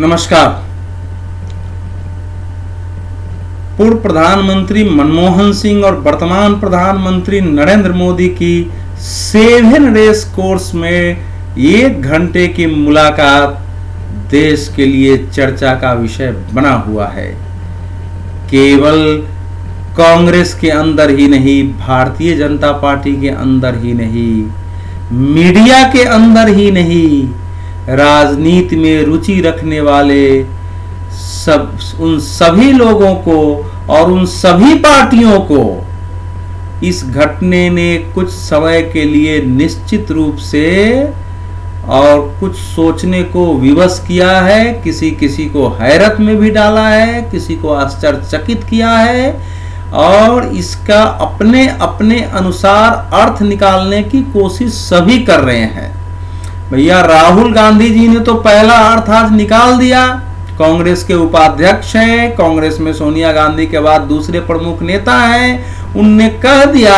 नमस्कार। पूर्व प्रधानमंत्री मनमोहन सिंह और वर्तमान प्रधानमंत्री नरेंद्र मोदी की 7 रेस कोर्स में 1 घंटे की मुलाकात देश के लिए चर्चा का विषय बना हुआ है। केवल कांग्रेस के अंदर ही नहीं, भारतीय जनता पार्टी के अंदर ही नहीं, मीडिया के अंदर ही नहीं, राजनीति में रुचि रखने वाले उन सभी लोगों को और उन सभी पार्टियों को इस घटने ने कुछ समय के लिए निश्चित रूप से और कुछ सोचने को विवश किया है। किसी को हैरत में भी डाला है, किसी को आश्चर्यचकित किया है और इसका अपने अपने अनुसार अर्थ निकालने की कोशिश सभी कर रहे हैं। भैया राहुल गांधी जी ने तो पहला अर्थ आज निकाल दिया। कांग्रेस के उपाध्यक्ष हैं, कांग्रेस में सोनिया गांधी के बाद दूसरे प्रमुख नेता हैं। उनने कह दिया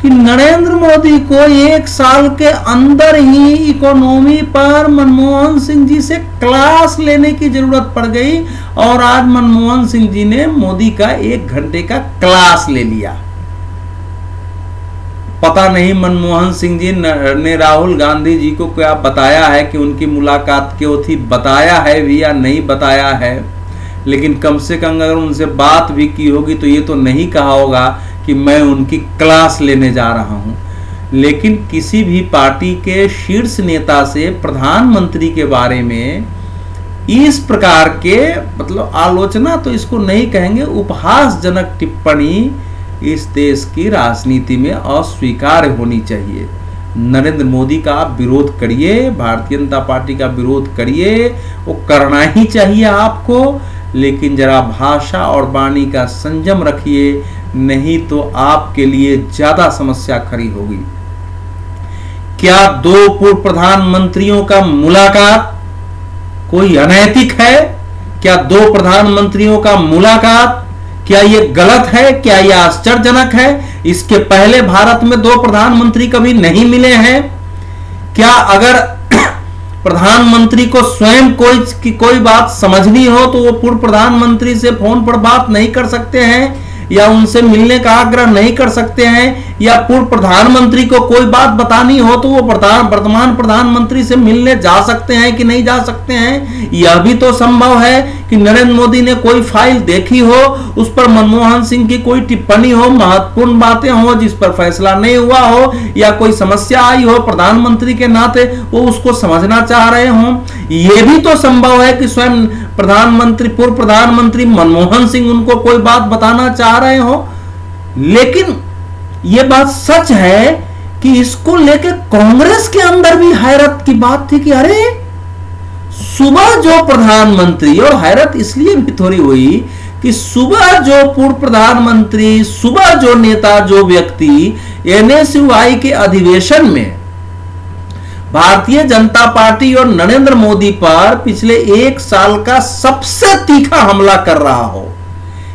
कि नरेंद्र मोदी को 1 साल के अंदर ही इकोनॉमी पर मनमोहन सिंह जी से क्लास लेने की जरूरत पड़ गई और आज मनमोहन सिंह जी ने मोदी का 1 घंटे का क्लास ले लिया। पता नहीं मनमोहन सिंह जी ने राहुल गांधी जी को क्या बताया है कि उनकी मुलाकात क्यों थी, बताया है भी या नहीं बताया है, लेकिन कम से कम अगर उनसे बात भी की होगी तो ये तो नहीं कहा होगा कि मैं उनकी क्लास लेने जा रहा हूं। लेकिन किसी भी पार्टी के शीर्ष नेता से प्रधानमंत्री के बारे में इस प्रकार के आलोचना तो इसको नहीं कहेंगे, उपहासजनक टिप्पणी इस देश की राजनीति में अस्वीकार्य होनी चाहिए। नरेंद्र मोदी का आप विरोध करिए, भारतीय जनता पार्टी का विरोध करिए, वो करना ही चाहिए आपको, लेकिन जरा भाषा और वाणी का संयम रखिए, नहीं तो आपके लिए ज्यादा समस्या खड़ी होगी। क्या 2 पूर्व प्रधानमंत्रियों का मुलाकात कोई अनैतिक है? क्या 2 प्रधानमंत्रियों का मुलाकात क्या ये गलत है? क्या ये आश्चर्यजनक है? इसके पहले भारत में 2 प्रधानमंत्री कभी नहीं मिले हैं। क्या अगर प्रधानमंत्री को स्वयं कोई बात समझनी हो तो वो पूर्व प्रधानमंत्री से फोन पर बात नहीं कर सकते हैं या उनसे मिलने का आग्रह नहीं कर सकते हैं, या पूर्व प्रधानमंत्री को कोई बात बतानी हो तो वो वर्तमान प्रधानमंत्री से मिलने जा सकते हैं कि नहीं जा सकते हैं? यह भी तो संभव है कि नरेंद्र मोदी ने कोई फाइल देखी हो, उस पर मनमोहन सिंह की कोई टिप्पणी हो, महत्वपूर्ण बातें हो जिस पर फैसला नहीं हुआ हो, या कोई समस्या आई हो, प्रधानमंत्री के नाते वो उसको समझना चाह रहे हो। यह भी तो संभव है कि स्वयं पूर्व प्रधानमंत्री मनमोहन सिंह उनको कोई बात बताना चाह रहे हो। लेकिन यह बात सच है कि इसको लेकर कांग्रेस के अंदर भी हैरत की बात थी कि अरे सुबह जो प्रधानमंत्री, और हैरत इसलिए भी थोड़ी हुई कि सुबह जो पूर्व प्रधानमंत्री, सुबह जो नेता, जो व्यक्ति एनएसयूआई के अधिवेशन में भारतीय जनता पार्टी और नरेंद्र मोदी पर पिछले 1 साल का सबसे तीखा हमला कर रहा हो,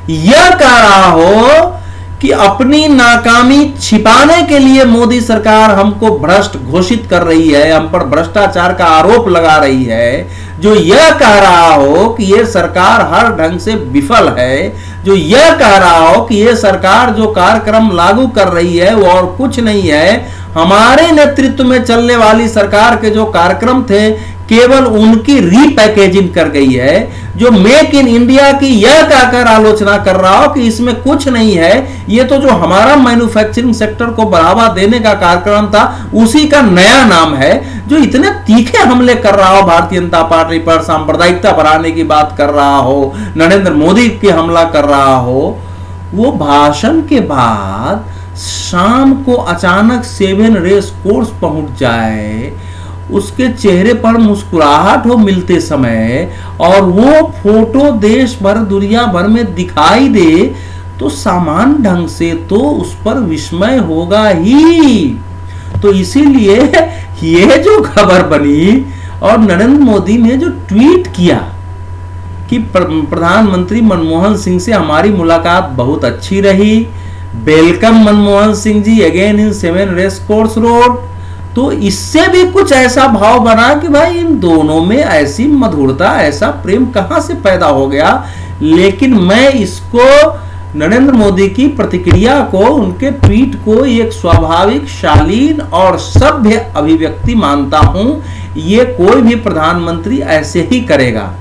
यह कह रहा हो कि अपनी नाकामी छिपाने के लिए मोदी सरकार हमको भ्रष्ट घोषित कर रही है, हम पर भ्रष्टाचार का आरोप लगा रही है, जो यह कह रहा हो कि यह सरकार हर ढंग से विफल है, जो यह कह रहा हो कि यह सरकार जो कार्यक्रम लागू कर रही है वो और कुछ नहीं है, हमारे नेतृत्व में चलने वाली सरकार के जो कार्यक्रम थे केवल उनकी रीपैकेजिंग कर गई है, जो मेक इन इंडिया की यह कहकर आलोचना कर रहा हो कि इसमें कुछ नहीं है, ये तो जो हमारा मैन्युफैक्चरिंग सेक्टर को बढ़ावा देने का कार्यक्रम था उसी का नया नाम है। जो इतने तीखे हमले कर रहा हो भारतीय जनता पार्टी पर, सांप्रदायिकता बढ़ाने की बात कर रहा हो, नरेंद्र मोदी के हमला कर रहा हो, वो भाषण के बाद शाम को अचानक 7 रेस कोर्स पहुंच जाए, उसके चेहरे पर मुस्कुराहट हो मिलते समय और वो फोटो देश भर दुनिया भर में दिखाई दे तो सामान्य ढंग से तो उस पर विस्मय होगा ही। तो इसीलिए ये जो खबर बनी और नरेंद्र मोदी ने जो ट्वीट किया कि प्रधानमंत्री मनमोहन सिंह से हमारी मुलाकात बहुत अच्छी रही, welcome Manmohan Singh ji again in 7 race course road, तो इससे भी कुछ ऐसा भाव बना कि भाई इन दोनों में ऐसी मधुरता, ऐसा प्रेम कहां से पैदा हो गया। लेकिन मैं इसको नरेंद्र मोदी की प्रतिक्रिया को, उनके ट्वीट को एक स्वाभाविक, शालीन और सभ्य अभिव्यक्ति मानता हूं। ये कोई भी प्रधानमंत्री ऐसे ही करेगा।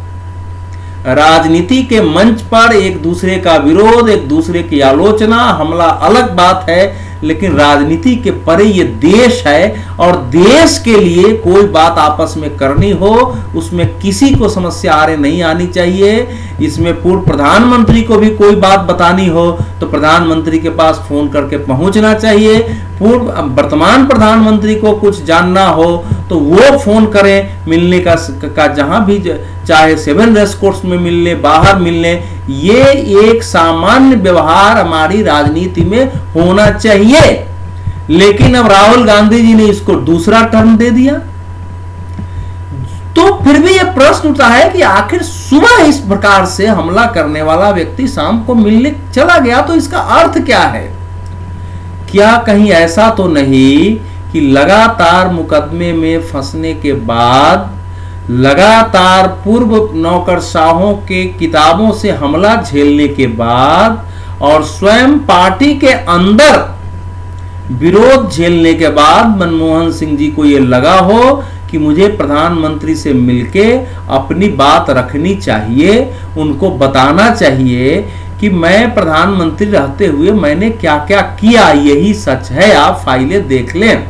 राजनीति के मंच पर एक दूसरे का विरोध, एक दूसरे की आलोचना, हमला अलग बात है, लेकिन राजनीति के परे ये देश है और देश के लिए कोई बात आपस में करनी हो, उसमें किसी को समस्या आरे नहीं आनी चाहिए। इसमें पूर्व प्रधानमंत्री को भी कोई बात बतानी हो तो प्रधानमंत्री के पास फोन करके पहुंचना चाहिए। वर्तमान प्रधानमंत्री को कुछ जानना हो तो वो फोन करें, मिलने का जहां भी, चाहे 7 रेसकोर्स में मिलने, बाहर मिलने। ये एक सामान्य व्यवहार हमारी राजनीति में होना चाहिए। लेकिन अब राहुल गांधी जी ने इसको दूसरा टर्न दे दिया। तो फिर भी यह प्रश्न उठता है कि आखिर सुबह इस प्रकार से हमला करने वाला व्यक्ति शाम को मिलने चला गया, तो इसका अर्थ क्या है? क्या कहीं ऐसा तो नहीं कि लगातार मुकदमे में फंसने के बाद, लगातार पूर्व नौकरशाहों के किताबों से हमला झेलने के बाद और स्वयं पार्टी के अंदर विरोध झेलने के बाद मनमोहन सिंह जी को यह लगा हो कि मुझे प्रधानमंत्री से मिलके अपनी बात रखनी चाहिए, उनको बताना चाहिए कि मैं प्रधानमंत्री रहते हुए मैंने क्या क्या किया, यही सच है, आप फाइलें देख लें।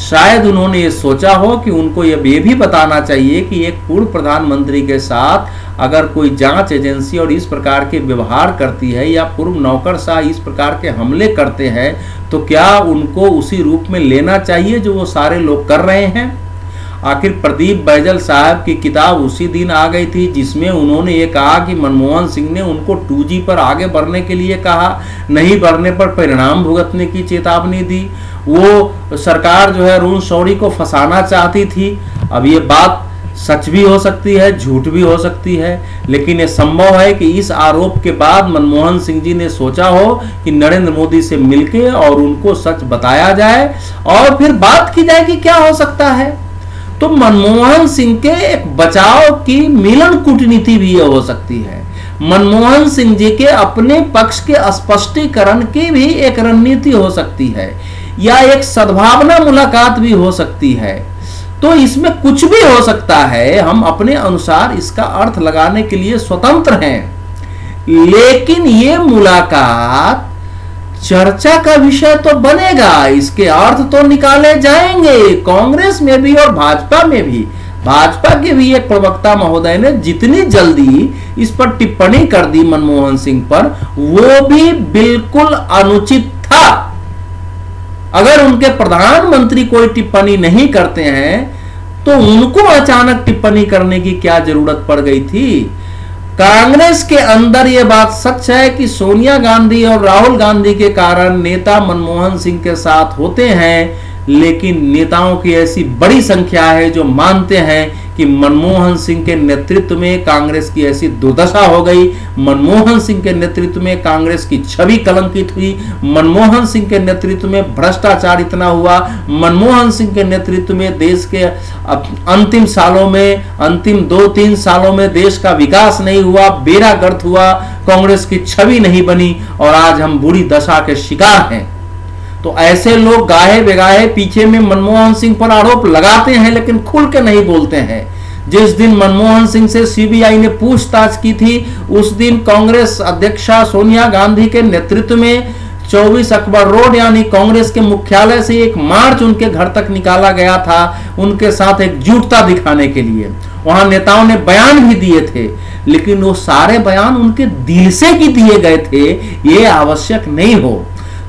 शायद उन्होंने ये सोचा हो कि उनको ये भी बताना चाहिए कि एक पूर्व प्रधानमंत्री के साथ अगर कोई जांच एजेंसी और इस प्रकार के व्यवहार करती है या पूर्व नौकरशाह इस प्रकार के हमले करते हैं तो क्या उनको उसी रूप में लेना चाहिए जो वो सारे लोग कर रहे हैं। आखिर प्रदीप बैजल साहब की किताब उसी दिन आ गई थी जिसमें उन्होंने ये कहा कि मनमोहन सिंह ने उनको 2G पर आगे बढ़ने के लिए कहा, नहीं बढ़ने पर परिणाम भुगतने की चेतावनी दी। वो सरकार जो है अरुण शौरी को फंसाना चाहती थी। अब ये बात सच भी हो सकती है, झूठ भी हो सकती है, लेकिन ये संभव है कि इस आरोप के बाद मनमोहन सिंह जी ने सोचा हो कि नरेंद्र मोदी से मिलके और उनको सच बताया जाए और फिर बात की जाए कि क्या हो सकता है। तो मनमोहन सिंह के एक बचाव की मिलन कूटनीति भी हो सकती है। मनमोहन सिंह जी के अपने पक्ष के स्पष्टीकरण की भी एक रणनीति हो सकती है या एक सद्भावना मुलाकात भी हो सकती है। तो इसमें कुछ भी हो सकता है, हम अपने अनुसार इसका अर्थ लगाने के लिए स्वतंत्र हैं। लेकिन ये मुलाकात चर्चा का विषय तो बनेगा, इसके अर्थ तो निकाले जाएंगे कांग्रेस में भी और भाजपा में भी। भाजपा के भी एक प्रवक्ता महोदय ने जितनी जल्दी इस पर टिप्पणी कर दी मनमोहन सिंह पर, वो भी बिल्कुल अनुचित था। अगर उनके प्रधानमंत्री कोई टिप्पणी नहीं करते हैं तो उनको अचानक टिप्पणी करने की क्या जरूरत पड़ गई थी। कांग्रेस के अंदर यह बात सच है कि सोनिया गांधी और राहुल गांधी के कारण नेता मनमोहन सिंह के साथ होते हैं, लेकिन नेताओं की ऐसी बड़ी संख्या है जो मानते हैं कि मनमोहन सिंह के नेतृत्व में कांग्रेस की ऐसी दुर्दशा हो गई, मनमोहन सिंह के नेतृत्व में कांग्रेस की छवि कलंकित हुई, मनमोहन सिंह के नेतृत्व में भ्रष्टाचार इतना हुआ, मनमोहन सिंह के नेतृत्व में देश के अंतिम सालों में, अंतिम 2-3 सालों में देश का विकास नहीं हुआ, बेड़ा गर्क हुआ, कांग्रेस की छवि नहीं बनी और आज हम बुरी दशा के शिकार हैं। तो ऐसे लोग गाहे बेगाहे पीछे में मनमोहन सिंह पर आरोप लगाते हैं लेकिन खुल के नहीं बोलते हैं। जिस दिन मनमोहन सिंह से सीबीआई ने पूछताछ की थी उस दिन कांग्रेस अध्यक्षा सोनिया गांधी के नेतृत्व में 24 अकबर रोड यानी कांग्रेस के मुख्यालय से एक मार्च उनके घर तक निकाला गया था, उनके साथ एकजुटता दिखाने के लिए। वहां नेताओं ने बयान भी दिए थे, लेकिन वो सारे बयान उनके दिल से ही दिए गए थे, ये आवश्यक नहीं हो।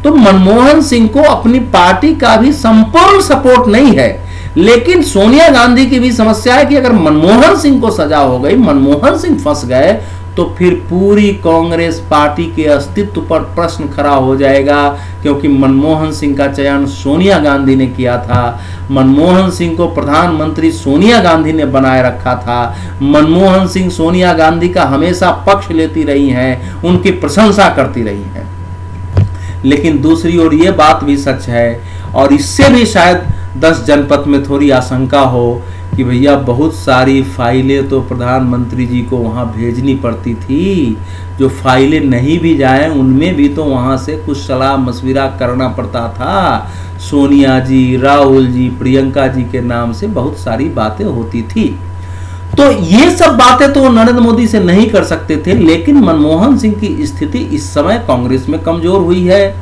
तो मनमोहन सिंह को अपनी पार्टी का भी संपूर्ण सपोर्ट नहीं है, लेकिन सोनिया गांधी की भी समस्या है कि अगर मनमोहन सिंह को सजा हो गई, मनमोहन सिंह फंस गए, तो फिर पूरी कांग्रेस पार्टी के अस्तित्व पर प्रश्न खड़ा हो जाएगा, क्योंकि मनमोहन सिंह का चयन सोनिया गांधी ने किया था, मनमोहन सिंह को प्रधानमंत्री सोनिया गांधी ने बनाए रखा था, मनमोहन सिंह सोनिया गांधी का हमेशा पक्ष लेती रही हैं, उनकी प्रशंसा करती रही हैं। लेकिन दूसरी ओर ये बात भी सच है और इससे भी शायद 10 जनपद में थोड़ी आशंका हो कि भैया बहुत सारी फाइलें तो प्रधानमंत्री जी को वहाँ भेजनी पड़ती थी, जो फाइलें नहीं भी जाएं उनमें भी तो वहाँ से कुछ सलाह मशविरा करना पड़ता था। सोनिया जी, राहुल जी, प्रियंका जी के नाम से बहुत सारी बातें होती थी। तो ये सब बातें तो नरेंद्र मोदी से नहीं कर सकते थे, लेकिन मनमोहन सिंह की स्थिति इस समय कांग्रेस में कमजोर हुई है।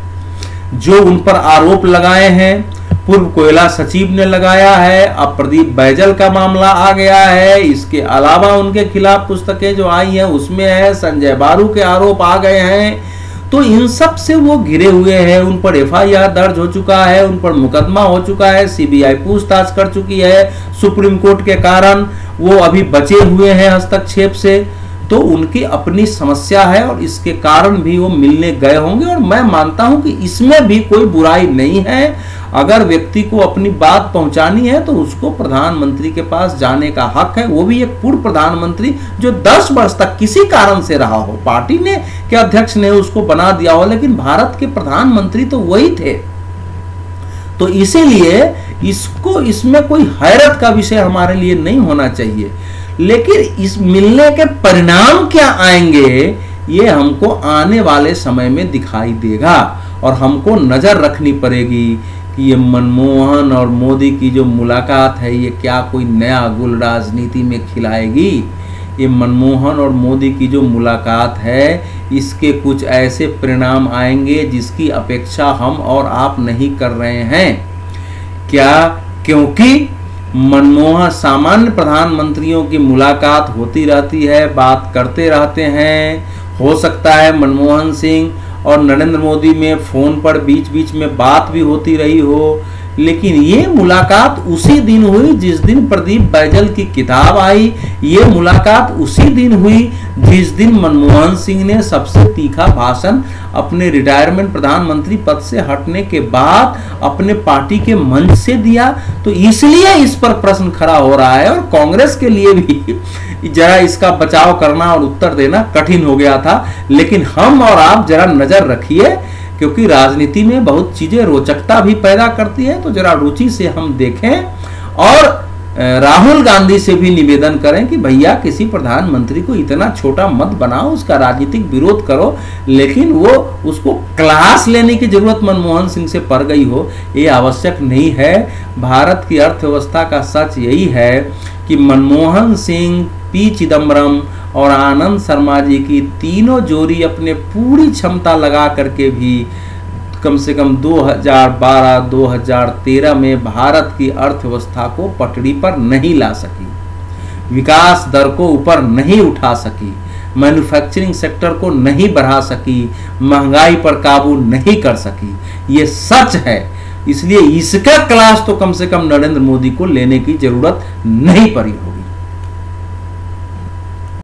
जो उन पर आरोप लगाए हैं, पूर्व कोयला सचिव ने लगाया है, अब प्रदीप बैजल का मामला आ गया है, इसके अलावा उनके खिलाफ पुस्तकें जो आई हैं उसमें है, संजय बारू के आरोप आ गए हैं। तो इन सब से वो घिरे हुए हैं, उन पर एफआईआर दर्ज हो चुका है, उन पर मुकदमा हो चुका है, सीबीआई पूछताछ कर चुकी है, सुप्रीम कोर्ट के कारण वो अभी बचे हुए हैं हस्तक्षेप से। तो उनकी अपनी समस्या है और इसके कारण भी वो मिलने गए होंगे, और मैं मानता हूं कि इसमें भी कोई बुराई नहीं है। अगर व्यक्ति को अपनी बात पहुंचानी है तो उसको प्रधानमंत्री के पास जाने का हक है, वो भी एक पूर्व प्रधानमंत्री जो 10 वर्ष तक किसी कारण से रहा हो, पार्टी ने के अध्यक्ष ने उसको बना दिया हो, लेकिन भारत के प्रधानमंत्री तो वही थे। तो इसीलिए इसमें कोई हैरत का विषय हमारे लिए नहीं होना चाहिए। लेकिन इस मिलने के परिणाम क्या आएंगे ये हमको आने वाले समय में दिखाई देगा, और हमको नजर रखनी पड़ेगी कि ये मनमोहन और मोदी की जो मुलाकात है ये क्या कोई नया गुल राजनीति में खिलाएगी। ये मनमोहन और मोदी की जो मुलाकात है इसके कुछ ऐसे परिणाम आएंगे जिसकी अपेक्षा हम और आप नहीं कर रहे हैं। क्या? क्योंकि मनमोहन सामान्य प्रधानमंत्रियों की मुलाकात होती रहती है, बात करते रहते हैं। हो सकता है मनमोहन सिंह और नरेंद्र मोदी में फोन पर बीच बीच में बात भी होती रही हो, लेकिन ये मुलाकात उसी दिन हुई जिस दिन प्रदीप बैजल की किताब आई। ये मुलाकात उसी दिन हुई जिस दिन मनमोहन सिंह ने सबसे तीखा भाषण अपने रिटायरमेंट प्रधानमंत्री पद से हटने के बाद अपने पार्टी के मंच से दिया। तो इसलिए इस पर प्रश्न खड़ा हो रहा है, और कांग्रेस के लिए भी जरा इसका बचाव करना और उत्तर देना कठिन हो गया था। लेकिन हम और आप जरा नजर रखिए, क्योंकि राजनीति में बहुत चीजें रोचकता भी पैदा करती है, तो जरा रुचि से हम देखें। और राहुल गांधी से भी निवेदन करें कि भैया किसी प्रधानमंत्री को इतना छोटा मत बनाओ, उसका राजनीतिक विरोध करो, लेकिन वो उसको क्लास लेने की जरूरत मनमोहन सिंह से पड़ गई हो, ये आवश्यक नहीं है। भारत की अर्थव्यवस्था का सच यही है कि मनमोहन सिंह, पी चिदम्बरम और आनंद शर्मा जी की तीनों जोड़ी अपने पूरी क्षमता लगा करके भी कम से कम 2012-2013 में भारत की अर्थव्यवस्था को पटरी पर नहीं ला सकी, विकास दर को ऊपर नहीं उठा सकी, मैन्युफैक्चरिंग सेक्टर को नहीं बढ़ा सकी, महंगाई पर काबू नहीं कर सकी। ये सच है। इसलिए इसका क्लास तो कम से कम नरेंद्र मोदी को लेने की जरूरत नहीं पड़ी हो।